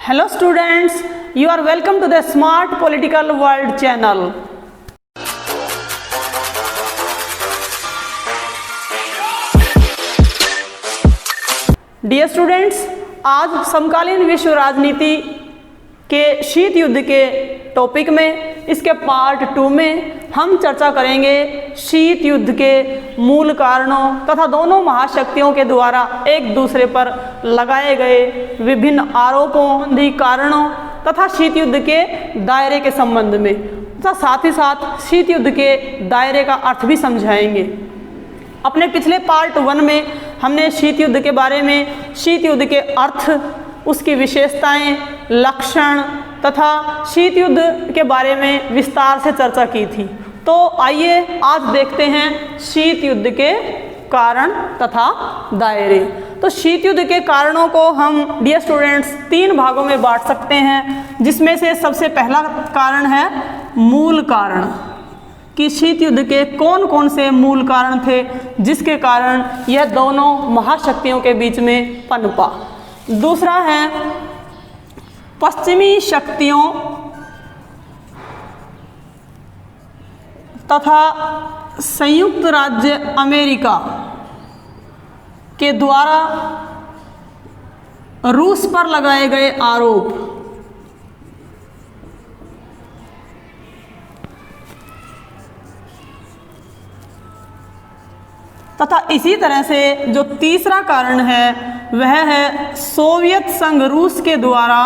Hello students, you are welcome to the Smart Political World channel. Dear students, आज समकालीन विश्व राजनीति के शीत युद्ध के टॉपिक में इसके पार्ट 2 में हम चर्चा करेंगे शीत युद्ध के मूल कारणों तथा दोनों महाशक्तियों के द्वारा एक दूसरे पर लगाए गए विभिन्न आरोपों संबंधी कारणों तथा शीत युद्ध के दायरे के संबंध में तथा साथ ही साथ शीत युद्ध के दायरे का अर्थ भी समझाएंगे। अपने पिछले पार्ट 1 में हमने शीत युद्ध के बारे में शीत युद्ध के अर्थ, उसकी विशेषताएं, लक्षण तथा शीत युद्ध के बारे में विस्तार से चर्चा की थी। तो आइए आज देखते हैं शीत युद्ध के कारण तथा दायरे। तो शीत युद्ध के कारणों को हम डियर स्टूडेंट्स 3 भागों में बांट सकते हैं, जिसमें से सबसे पहला कारण है मूल कारण, कि शीत युद्ध के कौन कौन से मूल कारण थे जिसके कारण यह दोनों महाशक्तियों के बीच में पनपा। दूसरा है पश्चिमी शक्तियों तथा संयुक्त राज्य अमेरिका के द्वारा रूस पर लगाए गए आरोप। तथा इसी तरह से जो तीसरा कारण है वह है सोवियत संघ रूस के द्वारा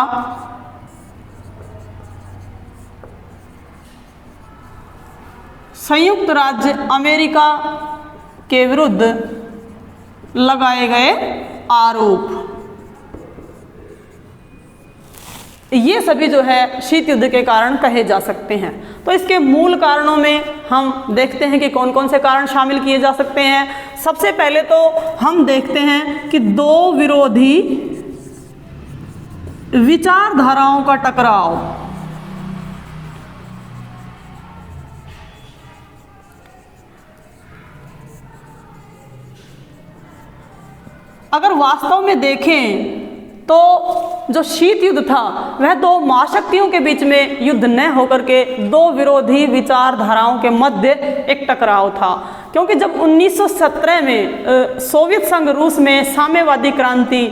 संयुक्त राज्य अमेरिका के विरुद्ध लगाए गए आरोप। ये सभी जो है शीत युद्ध के कारण कहे जा सकते हैं। तो इसके मूल कारणों में हम देखते हैं कि कौन कौन से कारण शामिल किए जा सकते हैं। सबसे पहले तो हम देखते हैं कि दो विरोधी विचारधाराओं का टकराव। अगर वास्तव में देखें तो जो शीत युद्ध था वह दो महाशक्तियों के बीच में युद्ध न होकर के दो विरोधी विचारधाराओं के मध्य एक टकराव था। क्योंकि जब 1917 में सोवियत संघ रूस में साम्यवादी क्रांति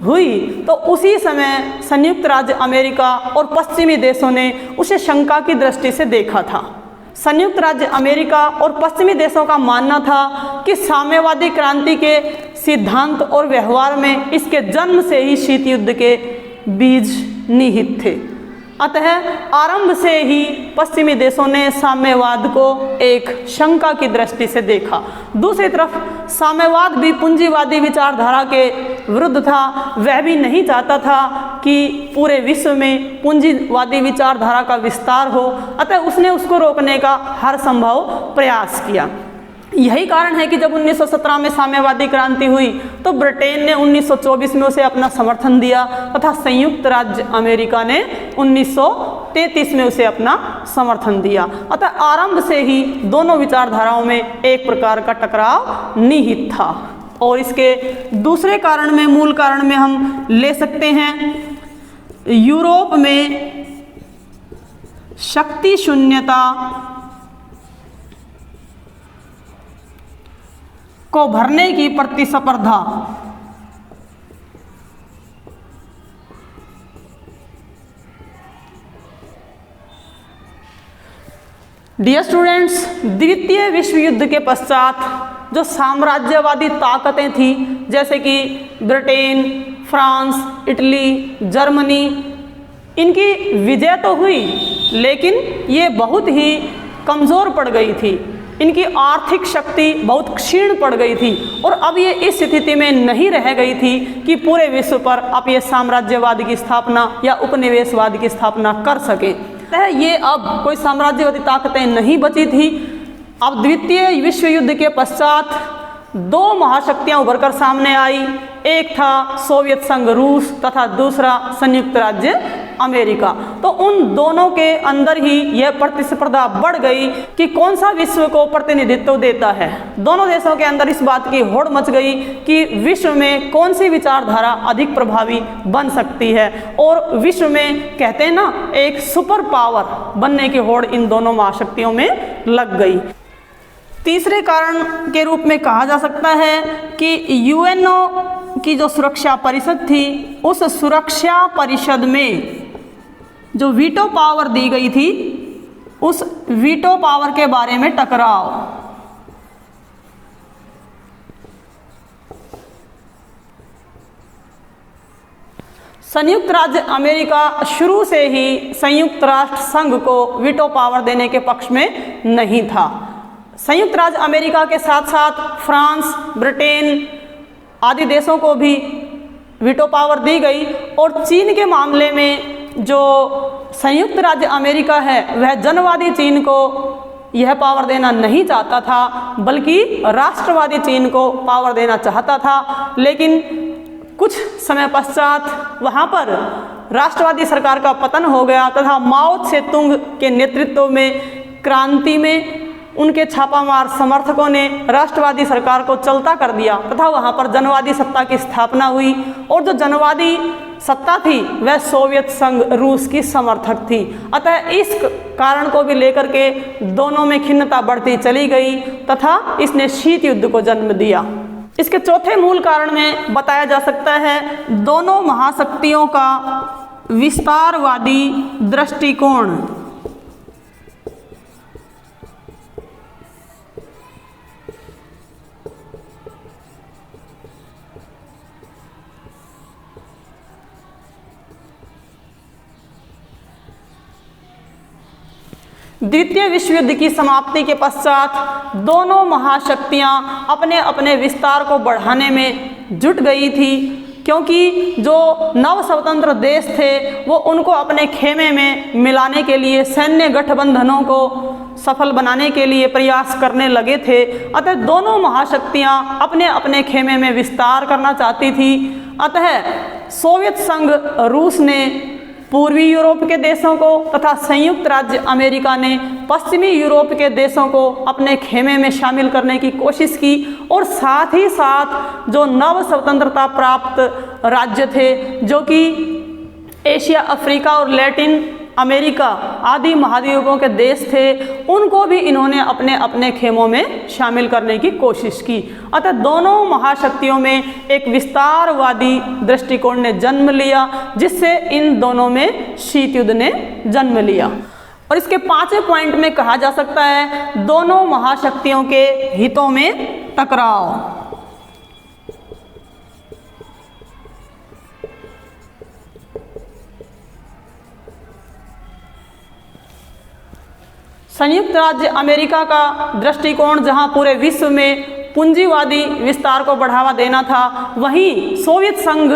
हुई तो उसी समय संयुक्त राज्य अमेरिका और पश्चिमी देशों ने उसे शंका की दृष्टि से देखा था। संयुक्त राज्य अमेरिका और पश्चिमी देशों का मानना था कि साम्यवादी क्रांति के सिद्धांत और व्यवहार में इसके जन्म से ही शीत युद्ध के बीज निहित थे। अतः आरंभ से ही पश्चिमी देशों ने साम्यवाद को एक शंका की दृष्टि से देखा। दूसरी तरफ साम्यवाद भी पूंजीवादी विचारधारा के विरुद्ध था। वह भी नहीं चाहता था कि पूरे विश्व में पूंजीवादी विचारधारा का विस्तार हो, अतः उसने उसको रोकने का हर संभव प्रयास किया। यही कारण है कि जब 1917 में साम्यवादी क्रांति हुई तो ब्रिटेन ने 1924 में उसे अपना समर्थन दिया तथा संयुक्त राज्य अमेरिका ने 1933 में उसे अपना समर्थन दिया। अतः आरंभ से ही दोनों विचारधाराओं में एक प्रकार का टकराव निहित था। और इसके दूसरे कारण में, मूल कारण में हम ले सकते हैं यूरोप में शक्ति शून्यता को भरने की प्रतिस्पर्धा। डियर स्टूडेंट्स, द्वितीय विश्व युद्ध के पश्चात जो साम्राज्यवादी ताकतें थी जैसे कि ब्रिटेन, फ्रांस, इटली, जर्मनी, इनकी विजय तो हुई लेकिन ये बहुत ही कमज़ोर पड़ गई थी। इनकी आर्थिक शक्ति बहुत क्षीण पड़ गई थी और अब ये इस स्थिति में नहीं रह गई थी कि पूरे विश्व पर अब ये साम्राज्यवाद की स्थापना या उपनिवेशवाद की स्थापना कर सके। ये अब कोई साम्राज्यवादी ताकतें नहीं बची थी। अब द्वितीय विश्व युद्ध के पश्चात दो महाशक्तियां उभरकर सामने आई। एक था सोवियत संघ रूस तथा दूसरा संयुक्त राज्य अमेरिका। तो उन दोनों के अंदर ही यह प्रतिस्पर्धा बढ़ गई कि कौन सा विश्व को प्रतिनिधित्व देता है। दोनों देशों के अंदर इस बात की होड़ मच गई कि विश्व में कौन सी विचारधारा अधिक प्रभावी बन सकती है, और विश्व में कहते हैं ना एक सुपर पावर बनने की होड़ इन दोनों महाशक्तियों में लग गई। तीसरे कारण के रूप में कहा जा सकता है कि यूएनओ की जो सुरक्षा परिषद थी, उस सुरक्षा परिषद में जो वीटो पावर दी गई थी, उस वीटो पावर के बारे में टकराव। संयुक्त राज्य अमेरिका शुरू से ही संयुक्त राष्ट्र संघ को वीटो पावर देने के पक्ष में नहीं था। संयुक्त राज्य अमेरिका के साथ साथ फ्रांस, ब्रिटेन आदि देशों को भी वीटो पावर दी गई, और चीन के मामले में जो संयुक्त राज्य अमेरिका है वह जनवादी चीन को यह पावर देना नहीं चाहता था, बल्कि राष्ट्रवादी चीन को पावर देना चाहता था। लेकिन कुछ समय पश्चात वहाँ पर राष्ट्रवादी सरकार का पतन हो गया तथा माओ त्से-तुंग के नेतृत्व में क्रांति में उनके छापामार समर्थकों ने राष्ट्रवादी सरकार को चलता कर दिया तथा वहाँ पर जनवादी सत्ता की स्थापना हुई, और जो जनवादी सत्ता थी वह सोवियत संघ रूस की समर्थक थी। अतः इस कारण को भी लेकर के दोनों में खिन्नता बढ़ती चली गई तथा इसने शीत युद्ध को जन्म दिया। इसके चौथे मूल कारण में बताया जा सकता है दोनों महाशक्तियों का विस्तारवादी दृष्टिकोण। द्वितीय विश्व युद्ध की समाप्ति के पश्चात दोनों महाशक्तियां अपने अपने विस्तार को बढ़ाने में जुट गई थी, क्योंकि जो नव स्वतंत्र देश थे वो उनको अपने खेमे में मिलाने के लिए सैन्य गठबंधनों को सफल बनाने के लिए प्रयास करने लगे थे। अतः दोनों महाशक्तियां अपने अपने खेमे में विस्तार करना चाहती थी। अतः सोवियत संघ रूस ने पूर्वी यूरोप के देशों को तथा संयुक्त राज्य अमेरिका ने पश्चिमी यूरोप के देशों को अपने खेमे में शामिल करने की कोशिश की, और साथ ही साथ जो नव स्वतंत्रता प्राप्त राज्य थे जो कि एशिया, अफ्रीका और लैटिन अमेरिका आदि महाद्वीपों के देश थे, उनको भी इन्होंने अपने अपने खेमों में शामिल करने की कोशिश की। अतः दोनों महाशक्तियों में एक विस्तारवादी दृष्टिकोण ने जन्म लिया, जिससे इन दोनों में शीत युद्ध ने जन्म लिया। और इसके पांचवें पॉइंट में कहा जा सकता है दोनों महाशक्तियों के हितों में टकराव। संयुक्त राज्य अमेरिका का दृष्टिकोण जहां पूरे विश्व में पूंजीवादी विस्तार को बढ़ावा देना था, वहीं सोवियत संघ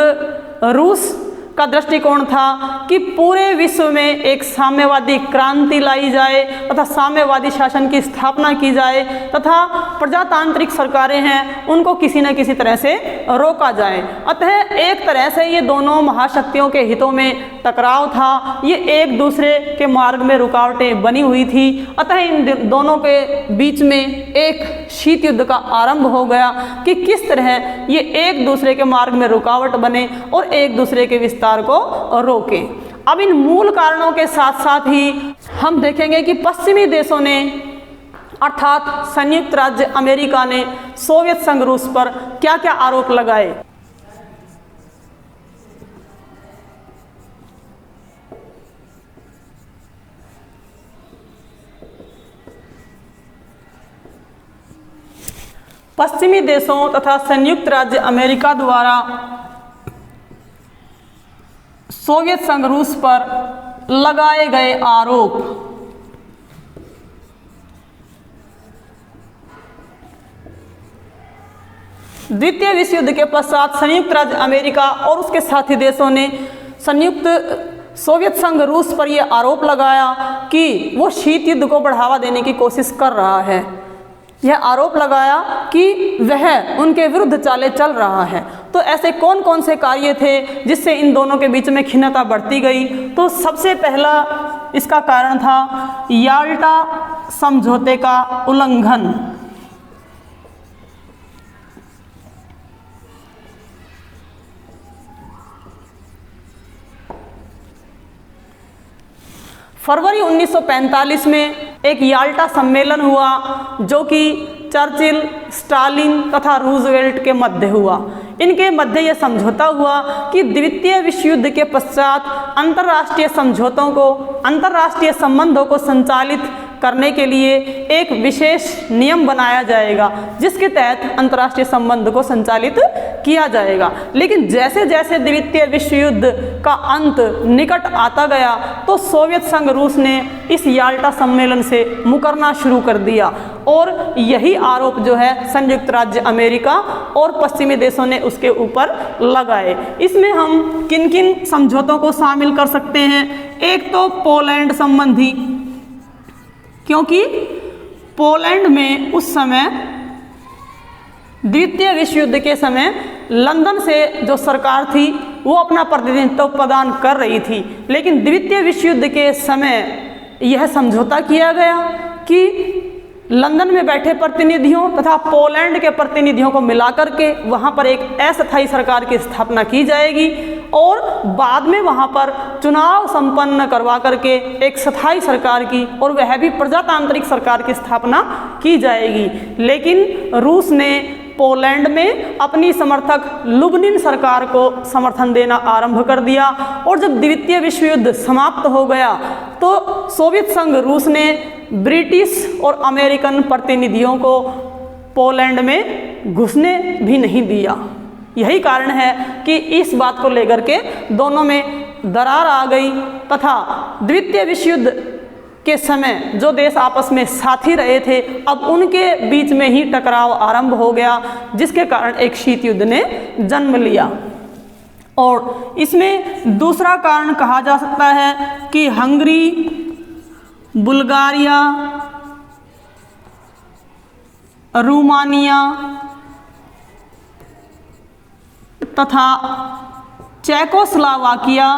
रूस का दृष्टिकोण था कि पूरे विश्व में एक साम्यवादी क्रांति लाई जाए तथा साम्यवादी शासन की स्थापना की जाए तथा प्रजातांत्रिक सरकारें हैं उनको किसी न किसी तरह से रोका जाए। अतः एक तरह से ये दोनों महाशक्तियों के हितों में टकराव था, ये एक दूसरे के मार्ग में रुकावटें बनी हुई थी। अतः इन दोनों के बीच में एक शीत युद्ध का आरंभ हो गया कि किस तरह ये एक दूसरे के मार्ग में रुकावट बने और एक दूसरे के विस्तार को रोकें। अब इन मूल कारणों के साथ साथ ही हम देखेंगे कि पश्चिमी देशों ने अर्थात संयुक्त राज्य अमेरिका ने सोवियत संघ रूस पर क्या क्या आरोप लगाए। पश्चिमी देशों तथा संयुक्त राज्य अमेरिका द्वारा सोवियत संघ रूस पर लगाए गए आरोप। द्वितीय विश्व युद्ध के पश्चात संयुक्त राज्य अमेरिका और उसके साथी देशों ने संयुक्त सोवियत संघ रूस पर यह आरोप लगाया कि वो शीत युद्ध को बढ़ावा देने की कोशिश कर रहा है। यह आरोप लगाया कि वह उनके विरुद्ध चालें चल रहा है। तो ऐसे कौन कौन से कार्य थे जिससे इन दोनों के बीच में खिन्नता बढ़ती गई? तो सबसे पहला इसका कारण था याल्टा समझौते का उल्लंघन। फरवरी 1945 में एक याल्टा सम्मेलन हुआ जो कि चर्चिल, स्टालिन तथा रूजवेल्ट के मध्य हुआ। इनके मध्य यह समझौता हुआ कि द्वितीय विश्व युद्ध के पश्चात अंतर्राष्ट्रीय समझौतों को, अंतर्राष्ट्रीय संबंधों को संचालित करने के लिए एक विशेष नियम बनाया जाएगा जिसके तहत अंतर्राष्ट्रीय संबंध को संचालित किया जाएगा। लेकिन जैसे जैसे द्वितीय विश्व युद्ध का अंत निकट आता गया तो सोवियत संघ रूस ने इस याल्टा सम्मेलन से मुकरना शुरू कर दिया और यही आरोप जो है संयुक्त राज्य अमेरिका और पश्चिमी देशों ने उसके ऊपर लगाए। इसमें हम किन किन समझौतों को शामिल कर सकते हैं? एक तो पोलैंड संबंधी, क्योंकि पोलैंड में उस समय द्वितीय विश्व युद्ध के समय लंदन से जो सरकार थी वो अपना प्रतिनिधित्व प्रदान कर रही थी, लेकिन द्वितीय विश्व युद्ध के समय यह समझौता किया गया कि लंदन में बैठे प्रतिनिधियों तथा पोलैंड के प्रतिनिधियों को मिलाकर के वहाँ पर एक अस्थायी सरकार की स्थापना की जाएगी और बाद में वहाँ पर चुनाव संपन्न करवा करके एक स्थायी सरकार की और वह भी प्रजातांत्रिक सरकार की स्थापना की जाएगी। लेकिन रूस ने पोलैंड में अपनी समर्थक लुबनिन सरकार को समर्थन देना आरंभ कर दिया और जब द्वितीय विश्व युद्ध समाप्त हो गया तो सोवियत संघ रूस ने ब्रिटिश और अमेरिकन प्रतिनिधियों को पोलैंड में घुसने भी नहीं दिया। यही कारण है कि इस बात को लेकर के दोनों में दरार आ गई तथा द्वितीय विश्व युद्ध के समय जो देश आपस में साथी रहे थे अब उनके बीच में ही टकराव आरंभ हो गया, जिसके कारण एक शीत युद्ध ने जन्म लिया। और इसमें दूसरा कारण कहा जा सकता है कि हंगरी, बुल्गारिया, रोमानिया तथा चेकोस्लोवाकिया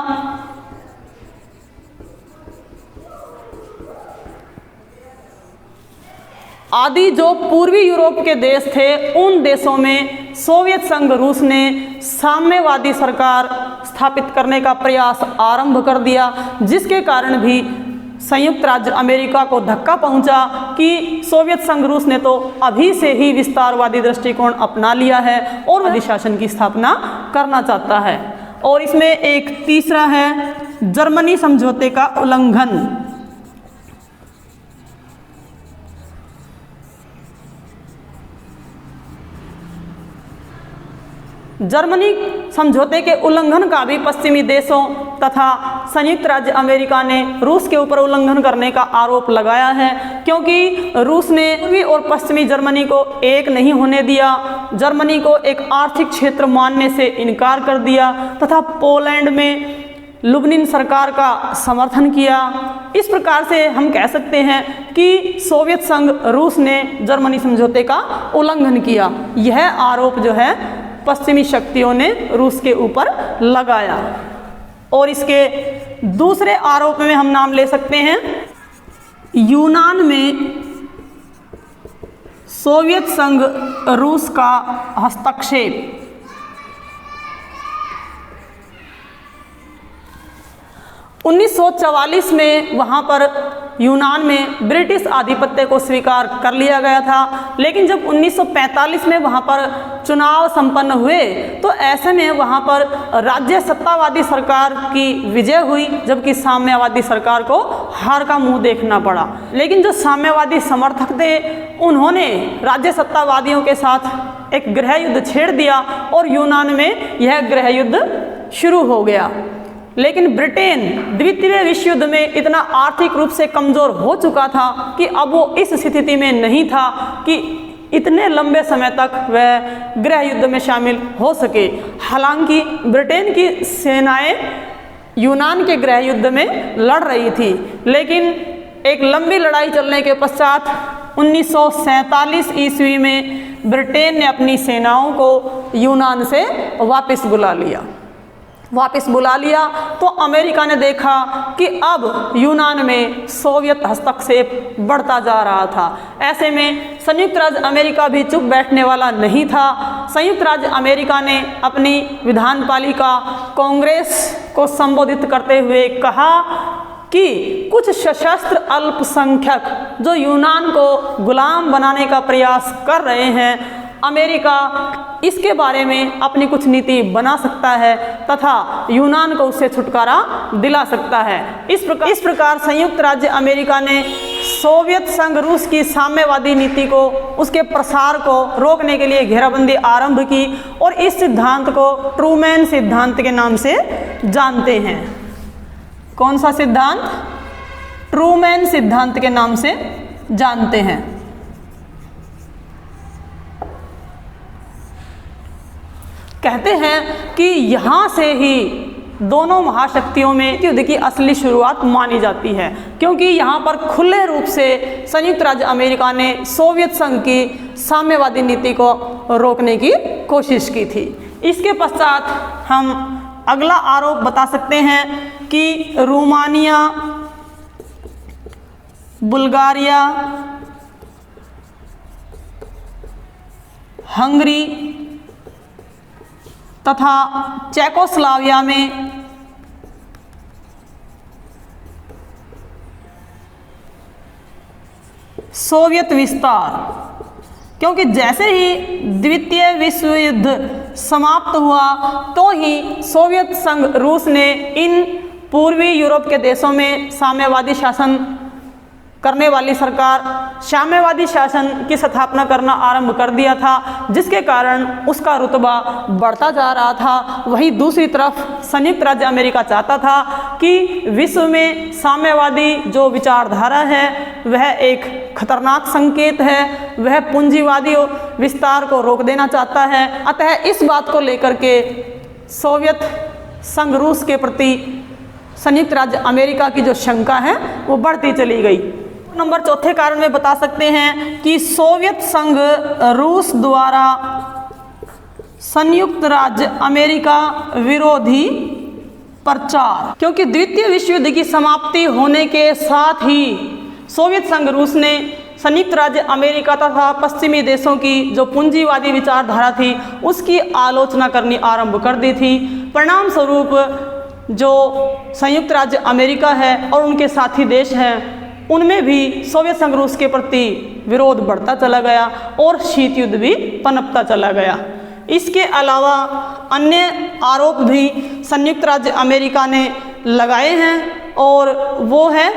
आदि जो पूर्वी यूरोप के देश थे उन देशों में सोवियत संघ रूस ने साम्यवादी सरकार स्थापित करने का प्रयास आरंभ कर दिया, जिसके कारण भी संयुक्त राज्य अमेरिका को धक्का पहुंचा कि सोवियत संघ रूस ने तो अभी से ही विस्तारवादी दृष्टिकोण अपना लिया है और वादी शासन की स्थापना करना चाहता है। और इसमें एक तीसरा है जर्मनी समझौते का उल्लंघन। जर्मनी समझौते के उल्लंघन का भी पश्चिमी देशों तथा संयुक्त राज्य अमेरिका ने रूस के ऊपर उल्लंघन करने का आरोप लगाया है, क्योंकि रूस ने पूर्वी और पश्चिमी जर्मनी को एक नहीं होने दिया, जर्मनी को एक आर्थिक क्षेत्र मानने से इनकार कर दिया तथा पोलैंड में लुबनिन सरकार का समर्थन किया। इस प्रकार से हम कह सकते हैं कि सोवियत संघ रूस ने जर्मनी समझौते का उल्लंघन किया। यह आरोप जो है पश्चिमी शक्तियों ने रूस के ऊपर लगाया। और इसके दूसरे आरोप में हम नाम ले सकते हैं यूनान में सोवियत संघ रूस का हस्तक्षेप। उन्नीस 1944 में वहाँ पर यूनान में ब्रिटिश आधिपत्य को स्वीकार कर लिया गया था, लेकिन जब 1945 में वहाँ पर चुनाव संपन्न हुए तो ऐसे में वहाँ पर राज्य सत्तावादी सरकार की विजय हुई, जबकि साम्यवादी सरकार को हार का मुंह देखना पड़ा। लेकिन जो साम्यवादी समर्थक थे उन्होंने राज्य सत्तावादियों के साथ एक गृह युद्ध छेड़ दिया और यूनान में यह गृह युद्ध शुरू हो गया। लेकिन ब्रिटेन द्वितीय विश्व युद्ध में इतना आर्थिक रूप से कमजोर हो चुका था कि अब वो इस स्थिति में नहीं था कि इतने लंबे समय तक वह गृह युद्ध में शामिल हो सके। हालांकि ब्रिटेन की सेनाएं यूनान के गृह युद्ध में लड़ रही थी, लेकिन एक लंबी लड़ाई चलने के पश्चात 1947 ईस्वी में ब्रिटेन ने अपनी सेनाओं को यूनान से वापस बुला लिया तो अमेरिका ने देखा कि अब यूनान में सोवियत हस्तक्षेप बढ़ता जा रहा था। ऐसे में संयुक्त राज्य अमेरिका भी चुप बैठने वाला नहीं था। संयुक्त राज्य अमेरिका ने अपनी विधानपालिका कांग्रेस को संबोधित करते हुए कहा कि कुछ सशस्त्र अल्पसंख्यक जो यूनान को गुलाम बनाने का प्रयास कर रहे हैं, अमेरिका इसके बारे में अपनी कुछ नीति बना सकता है तथा यूनान को उससे छुटकारा दिला सकता है। इस प्रकार संयुक्त राज्य अमेरिका ने सोवियत संघ रूस की साम्यवादी नीति को, उसके प्रसार को रोकने के लिए घेराबंदी आरंभ की और इस सिद्धांत को ट्रूमैन सिद्धांत के नाम से जानते हैं। कौन सा सिद्धांत? ट्रूमैन सिद्धांत के नाम से जानते हैं। कहते हैं कि यहाँ से ही दोनों महाशक्तियों में युद्ध की असली शुरुआत मानी जाती है, क्योंकि यहाँ पर खुले रूप से संयुक्त राज्य अमेरिका ने सोवियत संघ की साम्यवादी नीति को रोकने की कोशिश की थी। इसके पश्चात हम अगला आरोप बता सकते हैं कि रोमानिया, बुल्गारिया, हंगरी तथा चेकोस्लोवाकिया में सोवियत विस्तार, क्योंकि जैसे ही द्वितीय विश्व युद्ध समाप्त हुआ तो ही सोवियत संघ रूस ने इन पूर्वी यूरोप के देशों में साम्यवादी शासन करने वाली सरकार साम्यवादी शासन की स्थापना करना आरंभ कर दिया था, जिसके कारण उसका रुतबा बढ़ता जा रहा था। वहीं दूसरी तरफ संयुक्त राज्य अमेरिका चाहता था कि विश्व में साम्यवादी जो विचारधारा है वह एक खतरनाक संकेत है, वह पूंजीवादी विस्तार को रोक देना चाहता है। अतः इस बात को लेकर के सोवियत संघ रूस के प्रति संयुक्त राज्य अमेरिका की जो शंका है वो बढ़ती चली गई। नंबर चौथे कारण में बता सकते हैं कि सोवियत संघ रूस द्वारा संयुक्त राज्य अमेरिका विरोधी प्रचार, क्योंकि द्वितीय विश्व युद्ध की समाप्ति होने के साथ ही सोवियत संघ रूस ने संयुक्त राज्य अमेरिका तथा पश्चिमी देशों की जो पूंजीवादी विचारधारा थी उसकी आलोचना करनी आरंभ कर दी थी। परिणाम स्वरूप जो संयुक्त राज्य अमेरिका है और उनके साथी देश हैं उनमें भी सोवियत संघ रूस के प्रति विरोध बढ़ता चला गया और शीत युद्ध भी पनपता चला गया। इसके अलावा अन्य आरोप भी संयुक्त राज्य अमेरिका ने लगाए हैं और वो है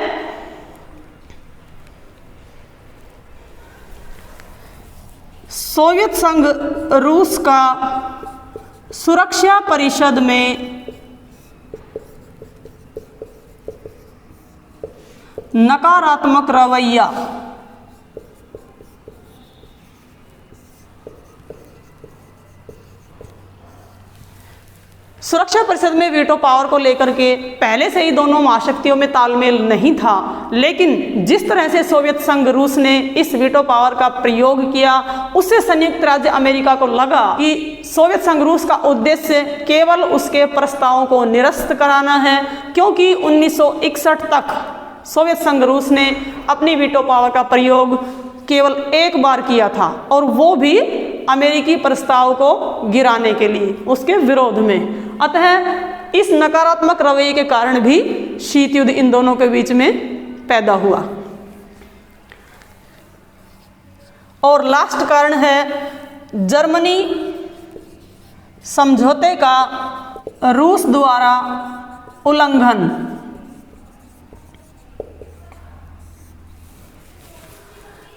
सोवियत संघ रूस का सुरक्षा परिषद में नकारात्मक रवैया। सुरक्षा परिषद में वीटो पावर को लेकर के पहले से ही दोनों महाशक्तियों में तालमेल नहीं था, लेकिन जिस तरह से सोवियत संघ रूस ने इस वीटो पावर का प्रयोग किया उससे संयुक्त राज्य अमेरिका को लगा कि सोवियत संघ रूस का उद्देश्य केवल उसके प्रस्तावों को निरस्त कराना है, क्योंकि 1961 तक सोवियत संघ रूस ने अपनी वीटो पावर का प्रयोग केवल एक बार किया था और वो भी अमेरिकी प्रस्ताव को गिराने के लिए, उसके विरोध में। अतः इस नकारात्मक रवैये के कारण भी शीत युद्ध इन दोनों के बीच में पैदा हुआ। और लास्ट कारण है जर्मनी समझौते का रूस द्वारा उल्लंघन।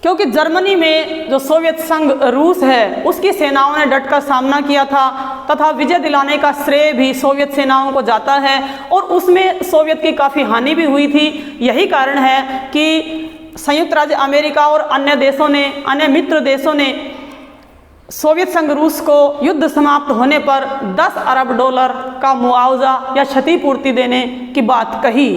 क्योंकि जर्मनी में जो सोवियत संघ रूस है उसकी सेनाओं ने डट कर सामना किया था तथा विजय दिलाने का श्रेय भी सोवियत सेनाओं को जाता है और उसमें सोवियत की काफ़ी हानि भी हुई थी। यही कारण है कि संयुक्त राज्य अमेरिका और अन्य देशों ने, अन्य मित्र देशों ने सोवियत संघ रूस को युद्ध समाप्त होने पर $10 अरब का मुआवजा या क्षतिपूर्ति देने की बात कही।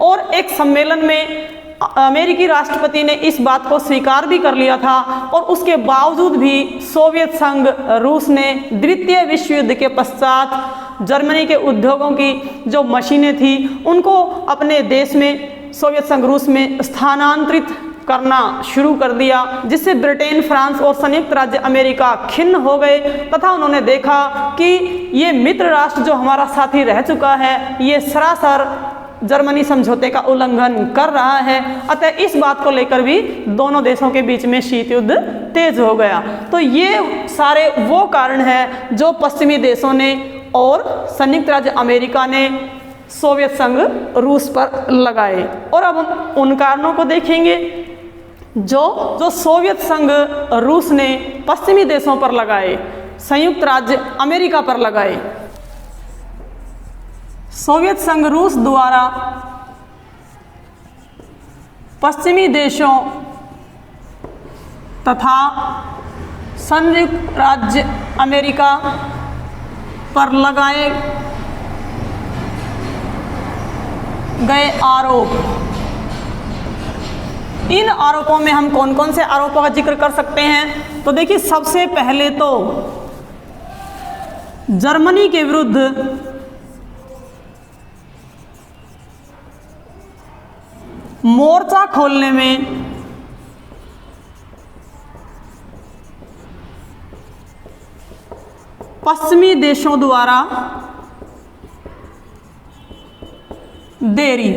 और एक सम्मेलन में अमेरिकी राष्ट्रपति ने इस बात को स्वीकार भी कर लिया था और उसके बावजूद भी सोवियत संघ रूस ने द्वितीय विश्व युद्ध के पश्चात जर्मनी के उद्योगों की जो मशीनें थी उनको अपने देश में सोवियत संघ रूस में स्थानांतरित करना शुरू कर दिया, जिससे ब्रिटेन, फ्रांस और संयुक्त राज्य अमेरिका खिन्न हो गए तथा उन्होंने देखा कि ये मित्र राष्ट्र जो हमारा साथी रह चुका है ये सरासर जर्मनी समझौते का उल्लंघन कर रहा है। अतः इस बात को लेकर भी दोनों देशों के बीच में शीत युद्ध तेज हो गया। तो ये सारे वो कारण हैं जो पश्चिमी देशों ने और संयुक्त राज्य अमेरिका ने सोवियत संघ रूस पर लगाए। और अब हम उन कारणों को देखेंगे जो सोवियत संघ रूस ने पश्चिमी देशों पर लगाए, संयुक्त राज्य अमेरिका पर लगाए। सोवियत संघ रूस द्वारा पश्चिमी देशों तथा संयुक्त राज्य अमेरिका पर लगाए गए आरोप, इन आरोपों में हम कौन कौन से आरोपों का जिक्र कर सकते हैं? तो देखिए, सबसे पहले तो जर्मनी के विरुद्ध मोर्चा खोलने में पश्चिमी देशों द्वारा देरी।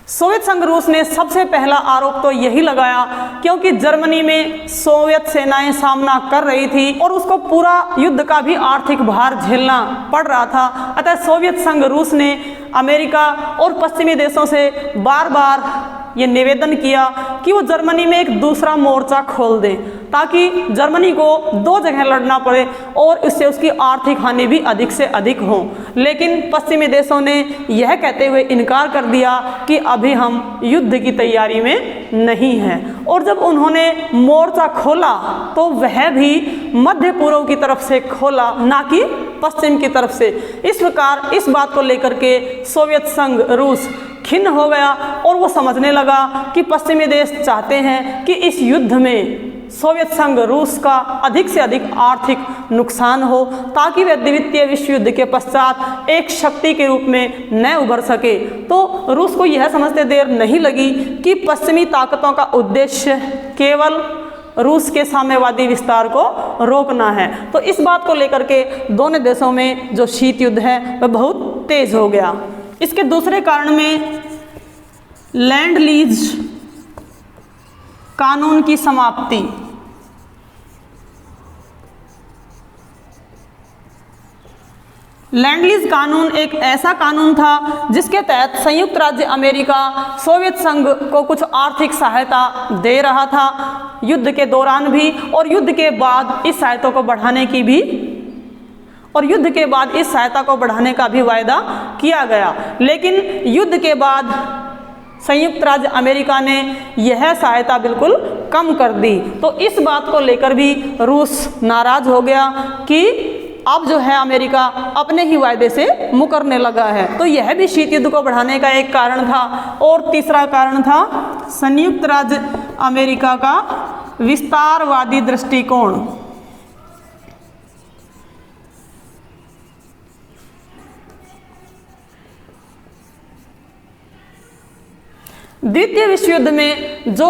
सोवियत संघ रूस ने सबसे पहला आरोप तो यही लगाया क्योंकि जर्मनी में सोवियत सेनाएं सामना कर रही थी और उसको पूरा युद्ध का भी आर्थिक भार झेलना पड़ रहा था। अतः सोवियत संघ रूस ने अमेरिका और पश्चिमी देशों से बार बार ये निवेदन किया कि वो जर्मनी में एक दूसरा मोर्चा खोल दे ताकि जर्मनी को दो जगह लड़ना पड़े और इससे उसकी आर्थिक हानि भी अधिक से अधिक हो। लेकिन पश्चिमी देशों ने यह कहते हुए इनकार कर दिया कि अभी हम युद्ध की तैयारी में नहीं हैं। और जब उन्होंने मोर्चा खोला तो वह भी मध्य पूर्व की तरफ से खोला, ना कि पश्चिम की तरफ से। इस प्रकार इस बात को लेकर के सोवियत संघ रूस खिन्न हो गया और वो समझने लगा कि पश्चिमी देश चाहते हैं कि इस युद्ध में सोवियत संघ रूस का अधिक से अधिक आर्थिक नुकसान हो ताकि वह द्वितीय विश्व युद्ध के पश्चात एक शक्ति के रूप में न उभर सके। तो रूस को यह समझते देर नहीं लगी कि पश्चिमी ताकतों का उद्देश्य केवल रूस के साम्यवादी विस्तार को रोकना है। तो इस बात को लेकर के दोनों देशों में जो शीत युद्ध है वह बहुत तेज हो गया। इसके दूसरे कारण में लैंड लीज कानून की समाप्ति। लैंड लीज कानून एक ऐसा कानून था जिसके तहत संयुक्त राज्य अमेरिका सोवियत संघ को कुछ आर्थिक सहायता दे रहा था युद्ध के दौरान भी और युद्ध के बाद इस सहायता को बढ़ाने का भी वायदा किया गया। लेकिन युद्ध के बाद संयुक्त राज्य अमेरिका ने यह सहायता बिल्कुल कम कर दी। तो इस बात को लेकर भी रूस नाराज हो गया कि अब जो है अमेरिका अपने ही वायदे से मुकरने लगा है। तो यह भी शीत युद्ध को बढ़ाने का एक कारण था। और तीसरा कारण था संयुक्त राज्य अमेरिका का विस्तारवादी दृष्टिकोण। द्वितीय विश्व युद्ध में जो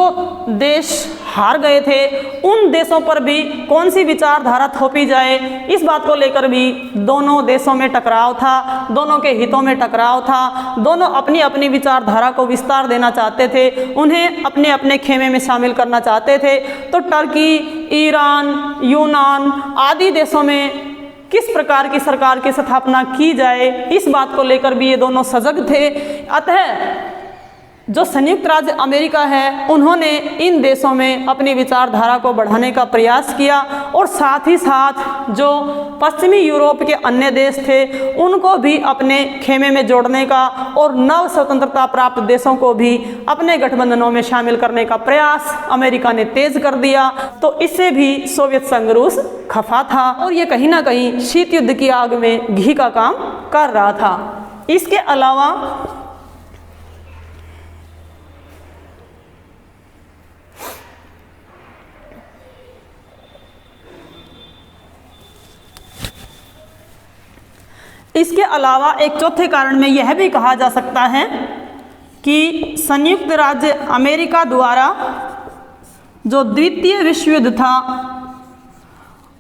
देश हार गए थे उन देशों पर भी कौन सी विचारधारा थोपी जाए, इस बात को लेकर भी दोनों देशों में टकराव था, दोनों के हितों में टकराव था। दोनों अपनी अपनी विचारधारा को विस्तार देना चाहते थे, उन्हें अपने अपने खेमे में शामिल करना चाहते थे। तो टर्की, ईरान, यूनान आदि देशों में किस प्रकार की सरकार की स्थापना की जाए, इस बात को लेकर भी ये दोनों सजग थे। अतः जो संयुक्त राज्य अमेरिका है उन्होंने इन देशों में अपनी विचारधारा को बढ़ाने का प्रयास किया और साथ ही साथ जो पश्चिमी यूरोप के अन्य देश थे उनको भी अपने खेमे में जोड़ने का और नव स्वतंत्रता प्राप्त देशों को भी अपने गठबंधनों में शामिल करने का प्रयास अमेरिका ने तेज कर दिया। तो इससे भी सोवियत संघ रूस खफा था और ये कहीं ना कहीं शीत युद्ध की आग में घी का काम कर रहा था। इसके अलावा इसके अलावा एक चौथे कारण में यह भी कहा जा सकता है कि संयुक्त राज्य अमेरिका द्वारा जो द्वितीय विश्व युद्ध था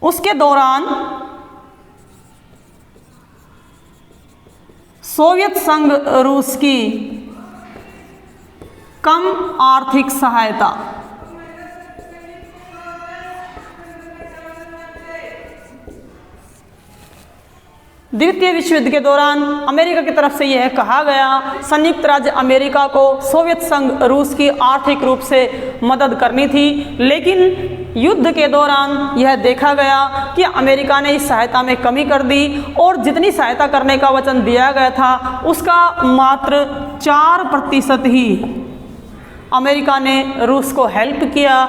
उसके दौरान सोवियत संघ रूस की कम आर्थिक सहायता, द्वितीय विश्व युद्ध के दौरान अमेरिका की तरफ से यह कहा गया संयुक्त राज्य अमेरिका को सोवियत संघ रूस की आर्थिक रूप से मदद करनी थी, लेकिन युद्ध के दौरान यह देखा गया कि अमेरिका ने इस सहायता में कमी कर दी और जितनी सहायता करने का वचन दिया गया था उसका मात्र 4% ही अमेरिका ने रूस को हेल्प किया,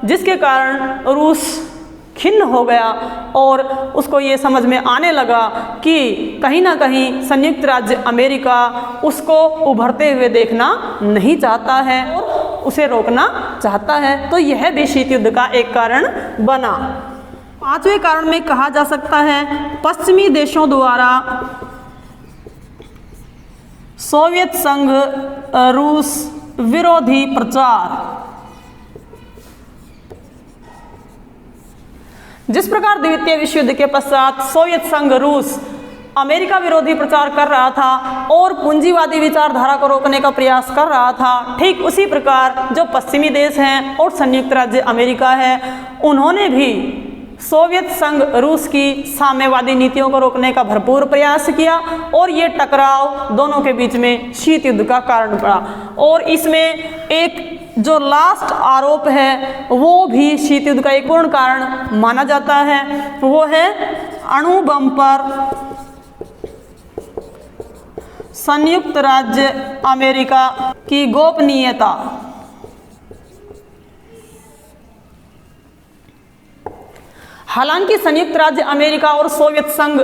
जिसके कारण रूस खिन्न हो गया और उसको ये समझ में आने लगा कि कहीं ना कहीं संयुक्त राज्य अमेरिका उसको उभरते हुए देखना नहीं चाहता है और उसे रोकना चाहता है। तो यह भी शीत युद्ध का एक कारण बना। पांचवें कारण में कहा जा सकता है पश्चिमी देशों द्वारा सोवियत संघ रूस विरोधी प्रचार। जिस प्रकार द्वितीय विश्व युद्ध के पश्चात सोवियत संघ रूस अमेरिका विरोधी प्रचार कर रहा था और पूंजीवादी विचारधारा को रोकने का प्रयास कर रहा था, ठीक उसी प्रकार जो पश्चिमी देश हैं और संयुक्त राज्य अमेरिका है उन्होंने भी सोवियत संघ रूस की साम्यवादी नीतियों को रोकने का भरपूर प्रयास किया और ये टकराव दोनों के बीच में शीत युद्ध का कारण पड़ा। और इसमें एक जो लास्ट आरोप है वो भी शीत युद्ध का एक पूर्ण कारण माना जाता है, वो है अणु बम पर संयुक्त राज्य अमेरिका की गोपनीयता। हालांकि संयुक्त राज्य अमेरिका और सोवियत संघ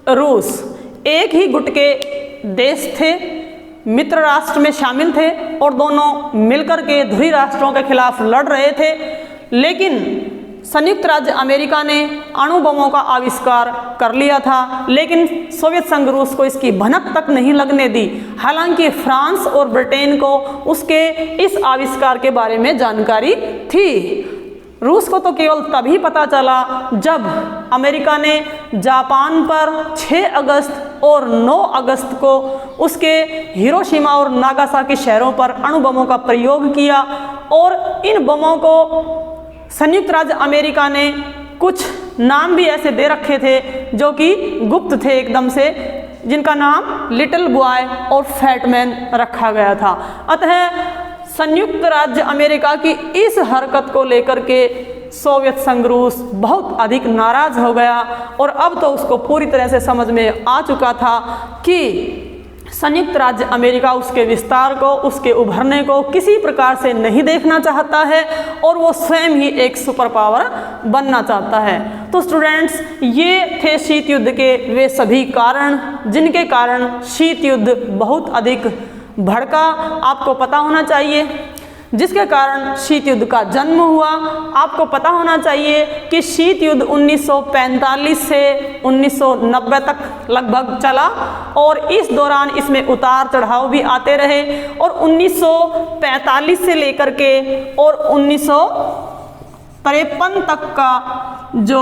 रूस एक ही गुट के देश थे, मित्र राष्ट्र में शामिल थे और दोनों मिलकर के ध्रुवी राष्ट्रों के खिलाफ लड़ रहे थे, लेकिन संयुक्त राज्य अमेरिका ने अणु बमों का आविष्कार कर लिया था, लेकिन सोवियत संघ रूस को इसकी भनक तक नहीं लगने दी। हालांकि फ्रांस और ब्रिटेन को उसके इस आविष्कार के बारे में जानकारी थी। रूस को तो केवल तभी पता चला जब अमेरिका ने जापान पर 6 अगस्त और 9 अगस्त को उसके हिरोशिमा और नागासाकी शहरों पर अणु बमों का प्रयोग किया और इन बमों को संयुक्त राज्य अमेरिका ने कुछ नाम भी ऐसे दे रखे थे जो कि गुप्त थे एकदम से, जिनका नाम लिटिल बॉय और फैट मैन रखा गया था। अतः संयुक्त राज्य अमेरिका की इस हरकत को लेकर के सोवियत संघ रूस बहुत अधिक नाराज हो गया और अब तो उसको पूरी तरह से समझ में आ चुका था कि संयुक्त राज्य अमेरिका उसके विस्तार को, उसके उभरने को किसी प्रकार से नहीं देखना चाहता है और वो स्वयं ही एक सुपर पावर बनना चाहता है। तो स्टूडेंट्स, ये थे शीत युद्ध के वे सभी कारण जिनके कारण शीत युद्ध बहुत अधिक भड़का, आपको पता होना चाहिए। जिसके कारण शीत युद्ध का जन्म हुआ। आपको पता होना चाहिए कि शीत युद्ध 1945 से 1990 तक लगभग चला और इस दौरान इसमें उतार चढ़ाव भी आते रहे और 1945 से लेकर के और 1953 तक का जो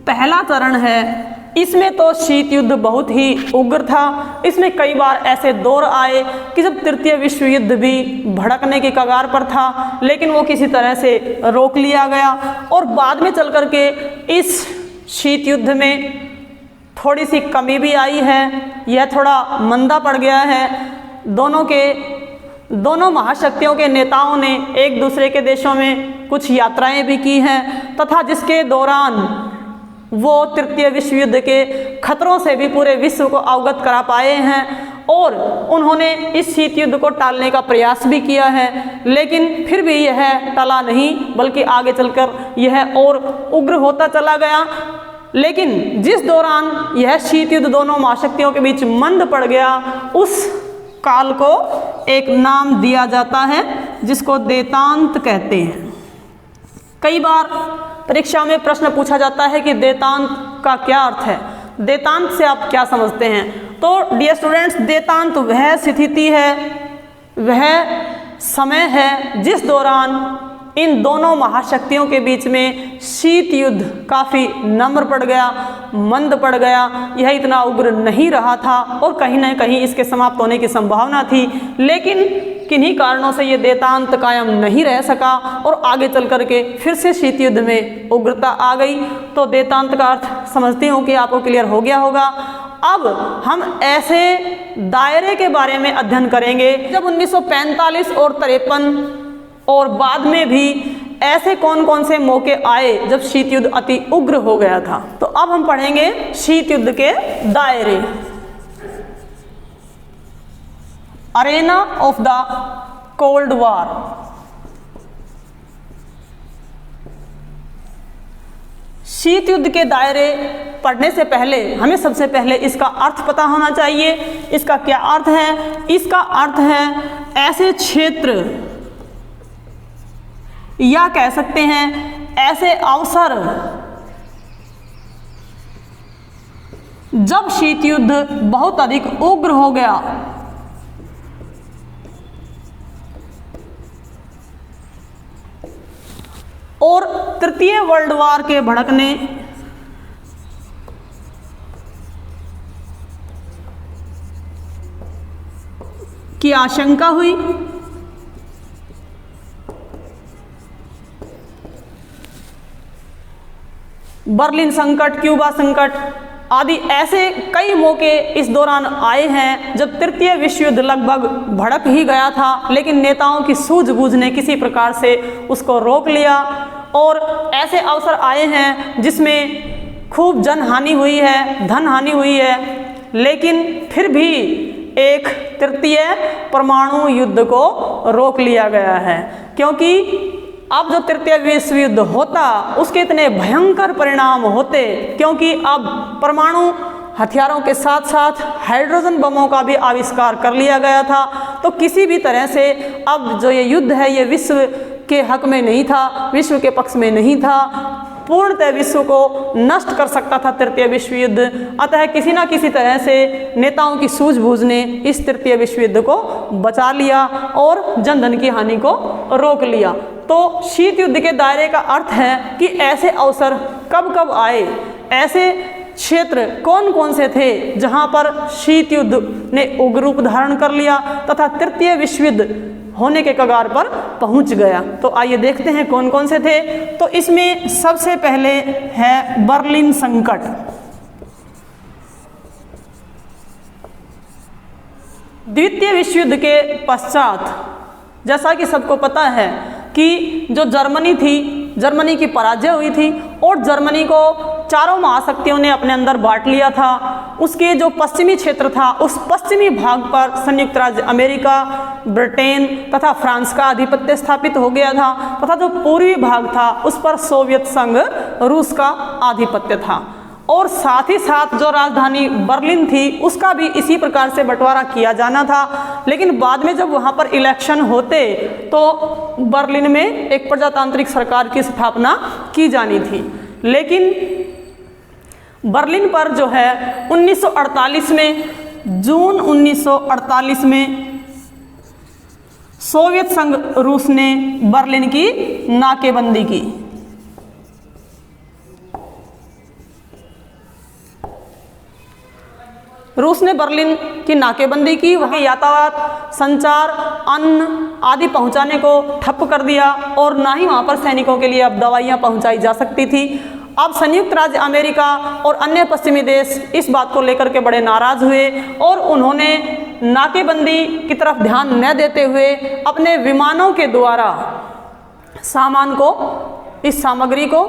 पहला चरण है इसमें तो शीत युद्ध बहुत ही उग्र था। इसमें कई बार ऐसे दौर आए कि जब तृतीय विश्व युद्ध भी भड़कने की कगार पर था, लेकिन वो किसी तरह से रोक लिया गया और बाद में चल कर के इस शीत युद्ध में थोड़ी सी कमी भी आई है, यह थोड़ा मंदा पड़ गया है। दोनों महाशक्तियों के नेताओं ने एक दूसरे के देशों में कुछ यात्राएं भी की हैं तथा जिसके दौरान वो तृतीय विश्व युद्ध के खतरों से भी पूरे विश्व को अवगत करा पाए हैं और उन्होंने इस शीत युद्ध को टालने का प्रयास भी किया है, लेकिन फिर भी यह टला नहीं बल्कि आगे चलकर यह और उग्र होता चला गया। लेकिन जिस दौरान यह शीत युद्ध दोनों महाशक्तियों के बीच मंद पड़ गया, उस काल को एक नाम दिया जाता है जिसको देतांत कहते हैं। कई बार परीक्षा में प्रश्न पूछा जाता है कि देतांत का क्या अर्थ है, देतांत से आप क्या समझते हैं? तो डियर स्टूडेंट्स, देतांत वह स्थिति है, वह समय है जिस दौरान इन दोनों महाशक्तियों के बीच में शीत युद्ध काफ़ी नम्र पड़ गया, मंद पड़ गया, यह इतना उग्र नहीं रहा था और कहीं ना कहीं इसके समाप्त होने की संभावना थी। लेकिन किन्हीं कारणों से ये देतांत कायम नहीं रह सका और आगे चल करके फिर से शीत युद्ध में उग्रता आ गई। तो देतांत का अर्थ समझती हूँ कि आपको क्लियर हो गया होगा। अब हम ऐसे दायरे के बारे में अध्ययन करेंगे जब 1945 और 53 और बाद में भी ऐसे कौन कौन से मौके आए जब शीत युद्ध अति उग्र हो गया था। तो अब हम पढ़ेंगे शीत युद्ध के दायरे। Arena of the cold war. शीत युद्ध के दायरे पढ़ने से पहले हमें सबसे पहले इसका अर्थ पता होना चाहिए। इसका क्या अर्थ है? इसका अर्थ है ऐसे क्षेत्र या कह सकते हैं ऐसे अवसर जब शीत युद्ध बहुत अधिक उग्र हो गया और तृतीय वर्ल्ड वॉर के भड़कने की आशंका हुई। बर्लिन संकट, क्यूबा संकट आदि ऐसे कई मौके इस दौरान आए हैं जब तृतीय विश्व युद्ध लगभग भड़क ही गया था, लेकिन नेताओं की सूझबूझ ने किसी प्रकार से उसको रोक लिया। और ऐसे अवसर आए हैं जिसमें खूब जनहानि हुई है, धन हानि हुई है, लेकिन फिर भी एक तृतीय परमाणु युद्ध को रोक लिया गया है। क्योंकि अब जो तृतीय विश्व युद्ध होता उसके इतने भयंकर परिणाम होते, क्योंकि अब परमाणु हथियारों के साथ साथ हाइड्रोजन बमों का भी आविष्कार कर लिया गया था। तो किसी भी तरह से अब जो ये युद्ध है ये विश्व के हक में नहीं था, विश्व के पक्ष में नहीं था, पूर्णतः विश्व को नष्ट कर सकता था तृतीय विश्व युद्ध। अतः किसी ना किसी तरह से नेताओं की सूझबूझ ने इस तृतीय विश्व युद्ध को बचा लिया और जनधन की हानि को रोक लिया। तो शीत युद्ध के दायरे का अर्थ है कि ऐसे अवसर कब कब आए, ऐसे क्षेत्र कौन कौन से थे जहां पर शीत युद्ध ने उग्र रूप धारण कर लिया तथा तृतीय विश्व युद्ध होने के कगार पर पहुंच गया। तो आइए देखते हैं कौन कौन से थे। तो इसमें सबसे पहले है बर्लिन संकट। द्वितीय विश्व युद्ध के पश्चात जैसा कि सबको पता है कि जो जर्मनी थी, जर्मनी की पराजय हुई थी और जर्मनी को चारों महाशक्तियों ने अपने अंदर बांट लिया था। उसके जो पश्चिमी क्षेत्र था उस पश्चिमी भाग पर संयुक्त राज्य अमेरिका, ब्रिटेन तथा फ्रांस का आधिपत्य स्थापित हो गया था तथा जो पूर्वी भाग था उस पर सोवियत संघ, रूस का आधिपत्य था। और साथ ही साथ जो राजधानी बर्लिन थी उसका भी इसी प्रकार से बंटवारा किया जाना था। लेकिन बाद में जब वहाँ पर इलेक्शन होते तो बर्लिन में एक प्रजातांत्रिक सरकार की स्थापना की जानी थी। लेकिन बर्लिन पर जो है 1948 में, जून 1948 में सोवियत संघ रूस ने बर्लिन की नाकेबंदी की। रूस ने बर्लिन की नाकेबंदी की, वहीं यातायात, संचार, अन्न आदि पहुंचाने को ठप कर दिया और ना ही वहां पर सैनिकों के लिए अब दवाइयां पहुंचाई जा सकती थी। अब संयुक्त राज्य अमेरिका और अन्य पश्चिमी देश इस बात को लेकर के बड़े नाराज हुए और उन्होंने नाकेबंदी की तरफ ध्यान न देते हुए अपने विमानों के द्वारा सामान को, इस सामग्री को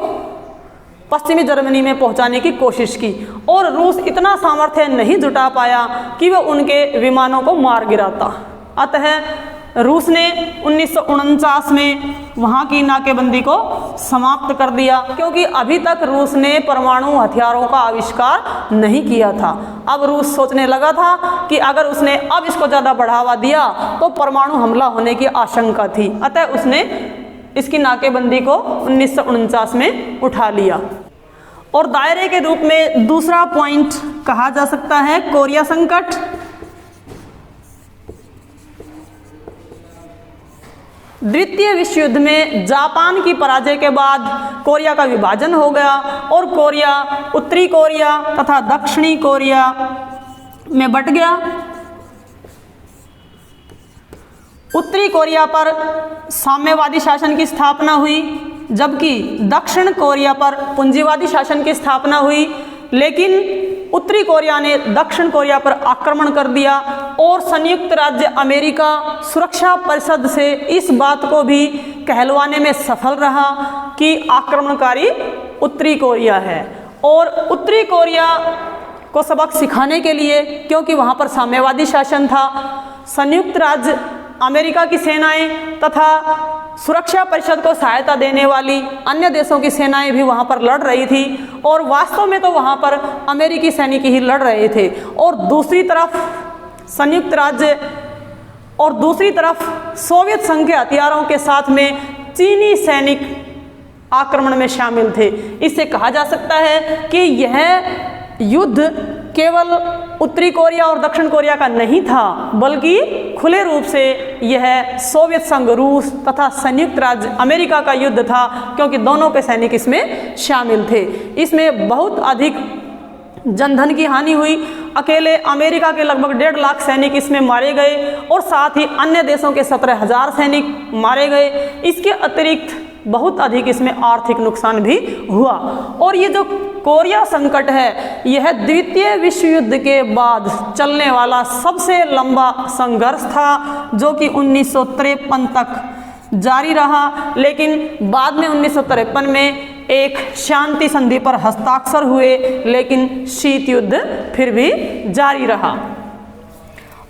पश्चिमी जर्मनी में पहुंचाने की कोशिश की और रूस इतना सामर्थ्य नहीं जुटा पाया कि वह उनके विमानों को मार गिराता। अतः रूस ने 1949 में वहां की नाकेबंदी को समाप्त कर दिया, क्योंकि अभी तक रूस ने परमाणु हथियारों का आविष्कार नहीं किया था। अब रूस सोचने लगा था कि अगर उसने अब इसको ज़्यादा बढ़ावा दिया तो परमाणु हमला होने की आशंका थी। अतः उसने इसकी नाकेबंदी को 1949 में उठा लिया। और दायरे के रूप में दूसरा पॉइंट कहा जा सकता है कोरिया संकट। द्वितीय विश्व युद्ध में जापान की पराजय के बाद कोरिया का विभाजन हो गया और कोरिया उत्तरी कोरिया तथा दक्षिणी कोरिया में बंट गया। उत्तरी कोरिया पर साम्यवादी शासन की स्थापना हुई, जबकि दक्षिण कोरिया पर पूंजीवादी शासन की स्थापना हुई। लेकिन उत्तरी कोरिया ने दक्षिण कोरिया पर आक्रमण कर दिया और संयुक्त राज्य अमेरिका सुरक्षा परिषद से इस बात को भी कहलवाने में सफल रहा कि आक्रमणकारी उत्तरी कोरिया है। और उत्तरी कोरिया को सबक सिखाने के लिए, क्योंकि वहाँ पर साम्यवादी शासन था, संयुक्त राज्य अमेरिका की सेनाएं तथा सुरक्षा परिषद को सहायता देने वाली अन्य देशों की सेनाएं भी वहां पर लड़ रही थी और वास्तव में तो वहां पर अमेरिकी सैनिक ही लड़ रहे थे। और दूसरी तरफ संयुक्त राज्य और दूसरी तरफ सोवियत संघ के हथियारों के साथ में चीनी सैनिक आक्रमण में शामिल थे। इससे कहा जा सकता है कि यह युद्ध केवल उत्तरी कोरिया और दक्षिण कोरिया का नहीं था, बल्कि खुले रूप से यह सोवियत संघ, रूस तथा संयुक्त राज्य अमेरिका का युद्ध था, क्योंकि दोनों के सैनिक इसमें शामिल थे। इसमें बहुत अधिक जनधन की हानि हुई। अकेले अमेरिका के लगभग 1.5 लाख सैनिक इसमें मारे गए और साथ ही अन्य देशों के 17,000 सैनिक मारे गए। इसके अतिरिक्त बहुत अधिक इसमें आर्थिक नुकसान भी हुआ। और ये जो कोरिया संकट है, यह द्वितीय विश्व युद्ध के बाद चलने वाला सबसे लंबा संघर्ष था, जो कि 1953 तक जारी रहा। लेकिन बाद में 1953 में एक शांति संधि पर हस्ताक्षर हुए, लेकिन शीत युद्ध फिर भी जारी रहा।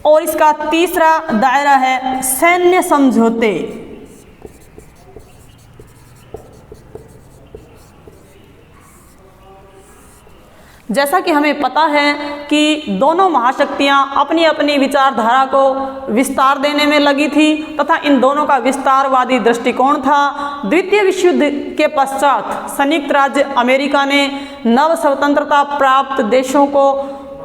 और इसका तीसरा दायरा है सैन्य समझौते। जैसा कि हमें पता है कि दोनों महाशक्तियां अपनी अपनी विचारधारा को विस्तार देने में लगी थी तथा इन दोनों का विस्तारवादी दृष्टिकोण था। द्वितीय विश्व युद्ध के पश्चात संयुक्त राज्य अमेरिका ने नव स्वतंत्रता प्राप्त देशों को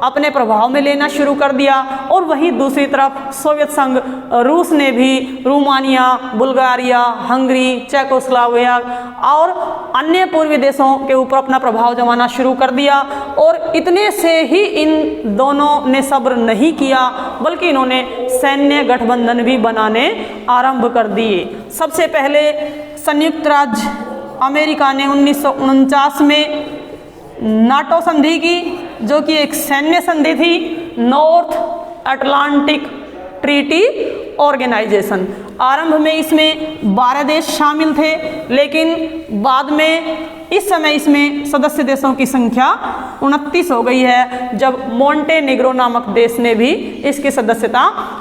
अपने प्रभाव में लेना शुरू कर दिया और वहीं दूसरी तरफ सोवियत संघ रूस ने भी रोमानिया, बुल्गारिया, हंगरी, चेकोस्लोवाकिया और अन्य पूर्वी देशों के ऊपर अपना प्रभाव जमाना शुरू कर दिया। और इतने से ही इन दोनों ने सब्र नहीं किया, बल्कि इन्होंने सैन्य गठबंधन भी बनाने आरंभ कर दिए। सबसे पहले संयुक्त राज्य अमेरिका ने 1949 में नाटो संधि की, जो कि एक सैन्य संधि थी, नॉर्थ अटलांटिक ट्रीटी ऑर्गेनाइजेशन। आरंभ में इसमें 12 देश शामिल थे, लेकिन बाद में इस समय इसमें सदस्य देशों की संख्या 29 हो गई है, जब मोंटेनेग्रो नामक देश ने भी इसकी सदस्यता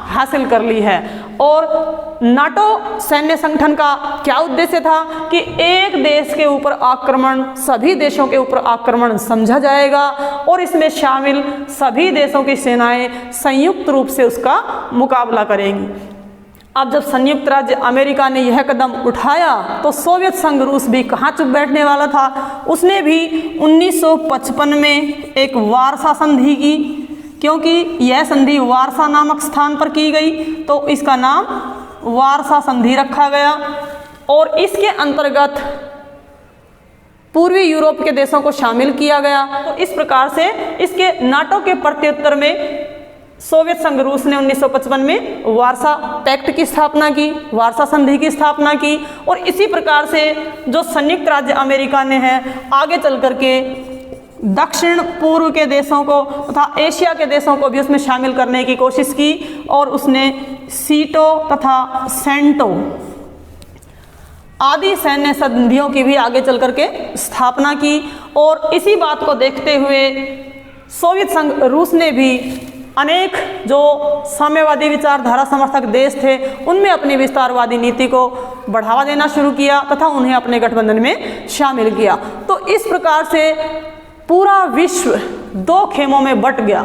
हासिल कर ली है। और नाटो सैन्य संगठन का क्या उद्देश्य था कि एक देश के ऊपर आक्रमण सभी देशों के ऊपर आक्रमण समझा जाएगा और इसमें शामिल सभी देशों की सेनाएं संयुक्त रूप से उसका मुकाबला करेंगी। अब जब संयुक्त राज्य अमेरिका ने यह कदम उठाया तो सोवियत संघ रूस भी कहाँ चुप बैठने वाला था। उसने भी 1955 में एक वारसा संधि की, क्योंकि यह संधि वारसा नामक स्थान पर की गई तो इसका नाम वारसा संधि रखा गया। और इसके अंतर्गत पूर्वी यूरोप के देशों को शामिल किया गया। तो इस प्रकार से इसके नाटो के प्रत्युत्तर में सोवियत संघ रूस ने 1955 में वारसा पैक्ट की स्थापना की, वारसा संधि की स्थापना की। और इसी प्रकार से जो संयुक्त राज्य अमेरिका ने है आगे चल करके दक्षिण पूर्व के देशों को तथा एशिया के देशों को भी उसमें शामिल करने की कोशिश की और उसने सीटो तथा सेंटो आदि सैन्य संधियों की भी आगे चल करके स्थापना की। और इसी बात को देखते हुए सोवियत संघ रूस ने भी अनेक जो साम्यवादी विचारधारा समर्थक देश थे उनमें अपनी विस्तारवादी नीति को बढ़ावा देना शुरू किया तथा उन्हें अपने गठबंधन में शामिल किया। तो इस प्रकार से पूरा विश्व 2 खेमों में बंट गया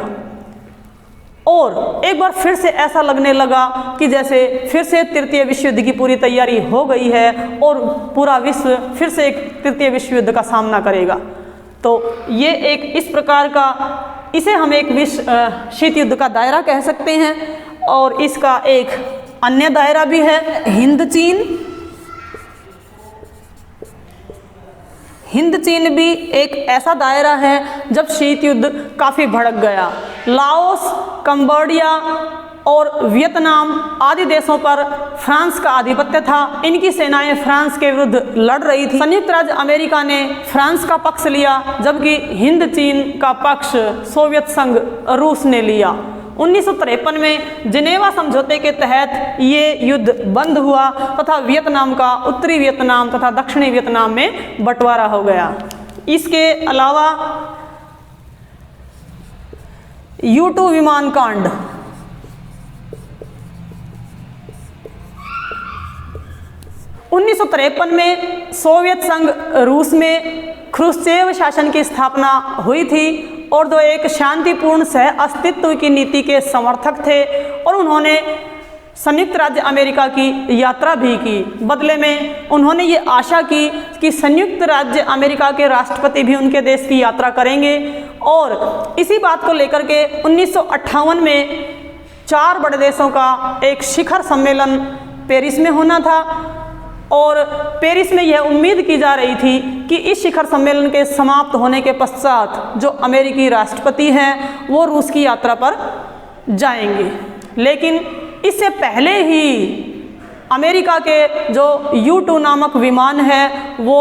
और एक बार फिर से ऐसा लगने लगा कि जैसे फिर से तृतीय विश्व युद्ध की पूरी तैयारी हो गई है और पूरा विश्व फिर से एक तृतीय विश्व युद्ध का सामना करेगा। तो ये एक इस प्रकार का, इसे हम एक विश्व शीत युद्ध का दायरा कह सकते हैं। और इसका एक अन्य दायरा भी है हिंद चीन। हिंद चीन भी एक ऐसा दायरा है जब शीत युद्ध काफ़ी भड़क गया। लाओस, कंबोडिया और वियतनाम आदि देशों पर फ्रांस का आधिपत्य था। इनकी सेनाएं फ्रांस के विरुद्ध लड़ रही थी। संयुक्त राज्य अमेरिका ने फ्रांस का पक्ष लिया, जबकि हिंद चीन का पक्ष सोवियत संघ रूस ने लिया। 1953 में जिनेवा समझौते के तहत ये युद्ध बंद हुआ तथा वियतनाम का उत्तरी वियतनाम तथा दक्षिणी वियतनाम में बंटवारा हो गया। इसके अलावा U2 विमान कांड, में सोवियत संघ रूस में ख्रुश्चेव शासन की स्थापना हुई थी और जो एक शांतिपूर्ण सह अस्तित्व की नीति के समर्थक थे, और उन्होंने संयुक्त राज्य अमेरिका की यात्रा भी की। बदले में उन्होंने ये आशा की कि संयुक्त राज्य अमेरिका के राष्ट्रपति भी उनके देश की यात्रा करेंगे। और इसी बात को लेकर के 1958 में 4 बड़े देशों का एक शिखर सम्मेलन पेरिस में होना था, और पेरिस में यह उम्मीद की जा रही थी कि इस शिखर सम्मेलन के समाप्त होने के पश्चात जो अमेरिकी राष्ट्रपति हैं वो रूस की यात्रा पर जाएंगे। लेकिन इससे पहले ही अमेरिका के जो U2 नामक विमान है वो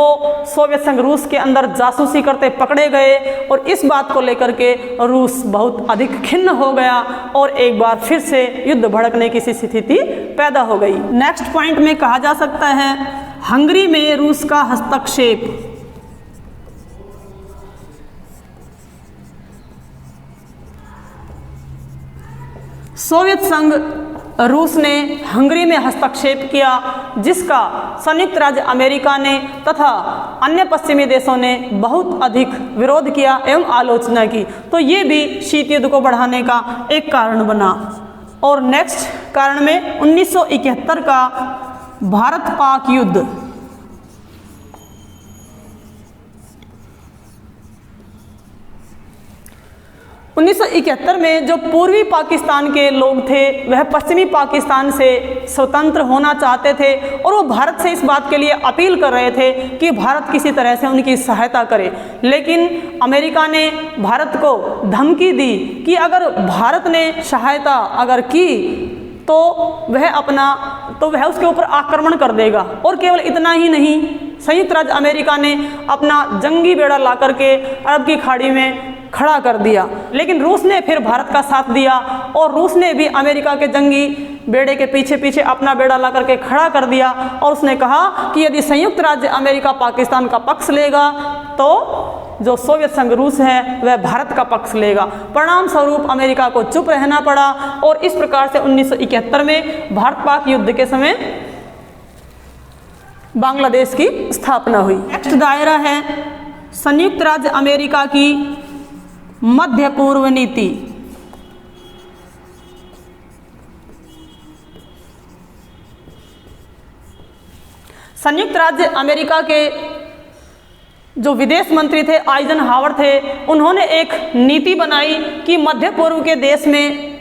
सोवियत संघ रूस के अंदर जासूसी करते पकड़े गए, और इस बात को लेकर के रूस बहुत अधिक खिन्न हो गया और एक बार फिर से युद्ध भड़कने की स्थिति पैदा हो गई। नेक्स्ट पॉइंट में कहा जा सकता है हंगरी में रूस का हस्तक्षेप। सोवियत संघ रूस ने हंगरी में हस्तक्षेप किया, जिसका संयुक्त राज्य अमेरिका ने तथा अन्य पश्चिमी देशों ने बहुत अधिक विरोध किया एवं आलोचना की। तो ये भी शीत युद्ध को बढ़ाने का एक कारण बना। और नेक्स्ट कारण में 1971 का भारत पाक युद्ध। उन्नीस सौ 1971 में जो पूर्वी पाकिस्तान के लोग थे वह पश्चिमी पाकिस्तान से स्वतंत्र होना चाहते थे, और वो भारत से इस बात के लिए अपील कर रहे थे कि भारत किसी तरह से उनकी सहायता करे। लेकिन अमेरिका ने भारत को धमकी दी कि अगर भारत ने सहायता अगर की तो वह उसके ऊपर आक्रमण कर देगा। और केवल इतना ही नहीं, संयुक्त राज्य अमेरिका ने अपना जंगी बेड़ा ला करके अरब की खाड़ी में खड़ा कर दिया। लेकिन रूस ने फिर भारत का साथ दिया, और रूस ने भी अमेरिका के जंगी बेड़े के पीछे पीछे अपना बेड़ा ला करके खड़ा कर दिया, और उसने कहा कि यदि संयुक्त राज्य अमेरिका पाकिस्तान का पक्ष लेगा तो जो सोवियत संघ रूस है वह भारत का पक्ष लेगा। परिणाम स्वरूप अमेरिका को चुप रहना पड़ा, और इस प्रकार से 1971 में भारत पाक युद्ध के समय बांग्लादेश की स्थापना हुई। नेक्स्ट दायरा है संयुक्त राज्य अमेरिका की मध्य पूर्व नीति। संयुक्त राज्य अमेरिका के जो विदेश मंत्री थे आइजनहावर थे, उन्होंने एक नीति बनाई कि मध्य पूर्व के देश में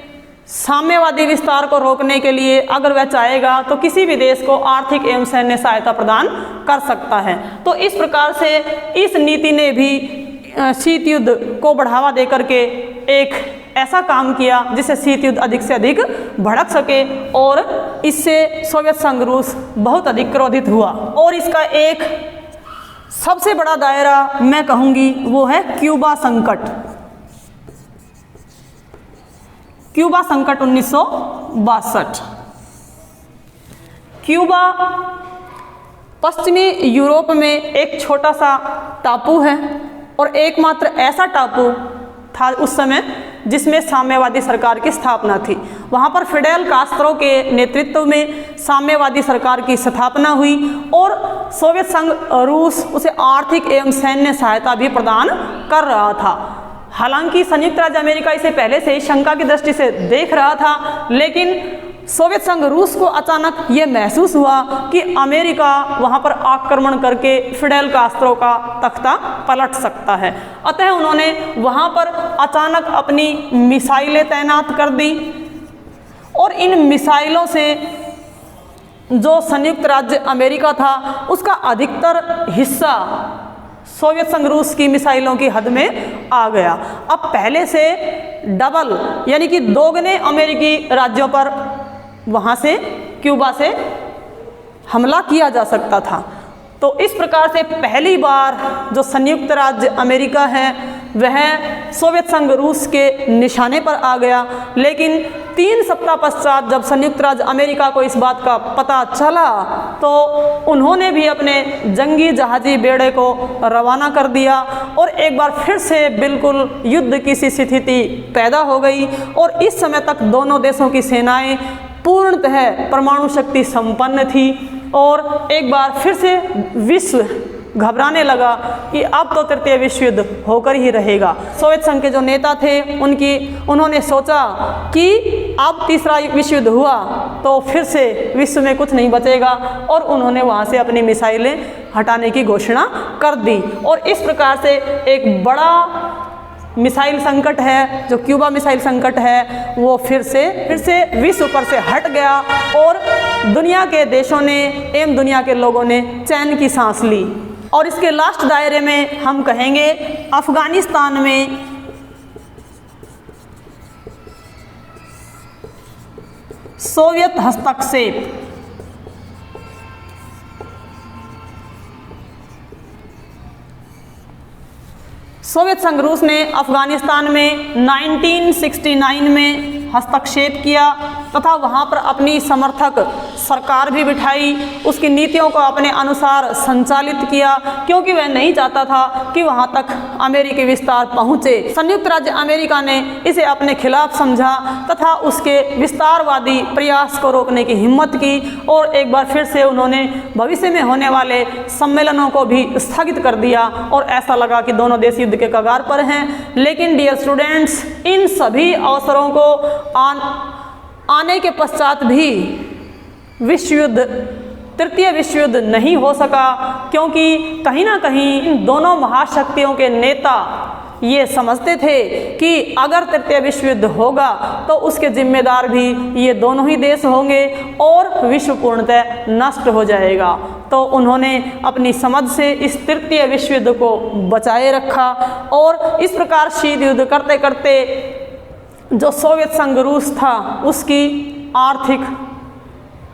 साम्यवादी विस्तार को रोकने के लिए अगर वह चाहेगा तो किसी भी देश को आर्थिक एवं सैन्य सहायता प्रदान कर सकता है। तो इस प्रकार से इस नीति ने भी शीत युद्ध को बढ़ावा देकर के एक ऐसा काम किया जिससे शीत युद्ध अधिक से अधिक भड़क सके, और इससे सोवियत संघ रूस बहुत अधिक क्रोधित हुआ। और इसका एक सबसे बड़ा दायरा मैं कहूँगी वो है क्यूबा संकट। क्यूबा संकट 1962। क्यूबा पश्चिमी यूरोप में एक छोटा सा टापू है, और एकमात्र ऐसा टापू था उस समय जिसमें साम्यवादी सरकार की स्थापना थी। वहाँ पर फिडेल कास्त्रो के नेतृत्व में साम्यवादी सरकार की स्थापना हुई, और सोवियत संघ रूस उसे आर्थिक एवं सैन्य सहायता भी प्रदान कर रहा था। हालांकि संयुक्त राज्य अमेरिका इसे पहले से ही शंका की दृष्टि से देख रहा था, लेकिन सोवियत संघ रूस को अचानक ये महसूस हुआ कि अमेरिका वहाँ पर आक्रमण करके फिडेल कास्त्रो का तख्ता पलट सकता है। अतः उन्होंने वहाँ पर अचानक अपनी मिसाइलें तैनात कर दी और इन मिसाइलों से जो संयुक्त राज्य अमेरिका था उसका अधिकतर हिस्सा सोवियत संघ रूस की मिसाइलों की हद में आ गया। अब पहले से डबल यानी कि दोगुने अमेरिकी राज्यों पर वहाँ से क्यूबा से हमला किया जा सकता था। तो इस प्रकार से पहली बार जो संयुक्त राज्य अमेरिका है वह सोवियत संघ रूस के निशाने पर आ गया। लेकिन 3 सप्ताह पश्चात जब संयुक्त राज्य अमेरिका को इस बात का पता चला तो उन्होंने भी अपने जंगी जहाजी बेड़े को रवाना कर दिया और एक बार फिर से बिल्कुल युद्ध की सी स्थिति पैदा हो गई। और इस समय तक दोनों देशों की सेनाएं पूर्णतः परमाणु शक्ति संपन्न थी और एक बार फिर से विश्व घबराने लगा कि अब तो तृतीय विश्व युद्ध होकर ही रहेगा। सोवियत संघ के जो नेता थे उन्होंने सोचा कि अब तीसरा विश्व युद्ध हुआ तो फिर से विश्व में कुछ नहीं बचेगा और उन्होंने वहाँ से अपनी मिसाइलें हटाने की घोषणा कर दी। और इस प्रकार से एक बड़ा मिसाइल संकट है जो क्यूबा मिसाइल संकट है वो फिर से विश्व पर से हट गया और दुनिया के देशों ने एवं दुनिया के लोगों ने चैन की सांस ली। और इसके लास्ट दायरे में हम कहेंगे अफगानिस्तान में सोवियत हस्तक्षेप। सोवियत संघ रूस ने अफगानिस्तान में 1969 में हस्तक्षेप किया तथा वहाँ पर अपनी समर्थक सरकार भी बिठाई, उसकी नीतियों को अपने अनुसार संचालित किया क्योंकि वह नहीं चाहता था कि वहाँ तक अमेरिकी विस्तार पहुँचे। संयुक्त राज्य अमेरिका ने इसे अपने खिलाफ समझा तथा उसके विस्तारवादी प्रयास को रोकने की हिम्मत की और एक बार फिर से उन्होंने भविष्य में होने वाले सम्मेलनों को भी स्थगित कर दिया और ऐसा लगा कि दोनों देश युद्ध के कगार पर हैं। लेकिन डियर स्टूडेंट्स, इन सभी अवसरों को आने के पश्चात भी विश्व युद्ध तृतीय विश्व युद्ध नहीं हो सका क्योंकि कहीं ना कहीं इन दोनों महाशक्तियों के नेता ये समझते थे कि अगर तृतीय विश्व युद्ध होगा तो उसके जिम्मेदार भी ये दोनों ही देश होंगे और विश्व पूर्णतः नष्ट हो जाएगा। तो उन्होंने अपनी समझ से इस तृतीय विश्व युद्ध को बचाए रखा और इस प्रकार शीत युद्ध करते करते जो सोवियत संघ रूस था उसकी आर्थिक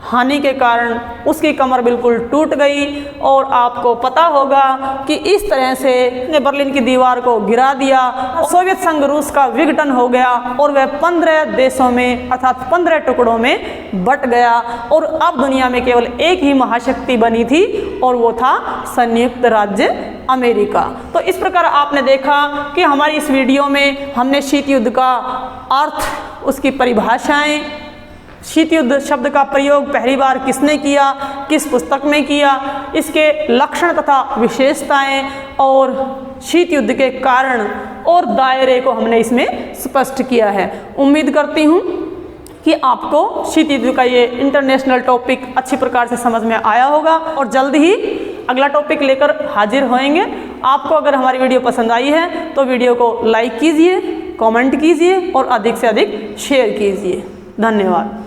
हानि के कारण उसकी कमर बिल्कुल टूट गई और आपको पता होगा कि इस तरह से ने बर्लिन की दीवार को गिरा दिया। सोवियत संघ रूस का विघटन हो गया और वह 15 देशों में अर्थात 15 टुकड़ों में बट गया और अब दुनिया में केवल एक ही महाशक्ति बनी थी और वो था संयुक्त राज्य अमेरिका। तो इस प्रकार आपने देखा कि हमारी इस वीडियो में हमने शीत युद्ध का अर्थ, उसकी परिभाषाएं, शीत युद्ध शब्द का प्रयोग पहली बार किसने किया, किस पुस्तक में किया, इसके लक्षण तथा विशेषताएं और शीत युद्ध के कारण और दायरे को हमने इसमें स्पष्ट किया है। उम्मीद करती हूँ कि आपको शीत युद्ध का ये इंटरनेशनल टॉपिक अच्छी प्रकार से समझ में आया होगा और जल्द ही अगला टॉपिक लेकर हाजिर होएंगे। आपको अगर हमारी वीडियो पसंद आई है तो वीडियो को लाइक कीजिए, कमेंट कीजिए और अधिक से अधिक शेयर कीजिए। धन्यवाद।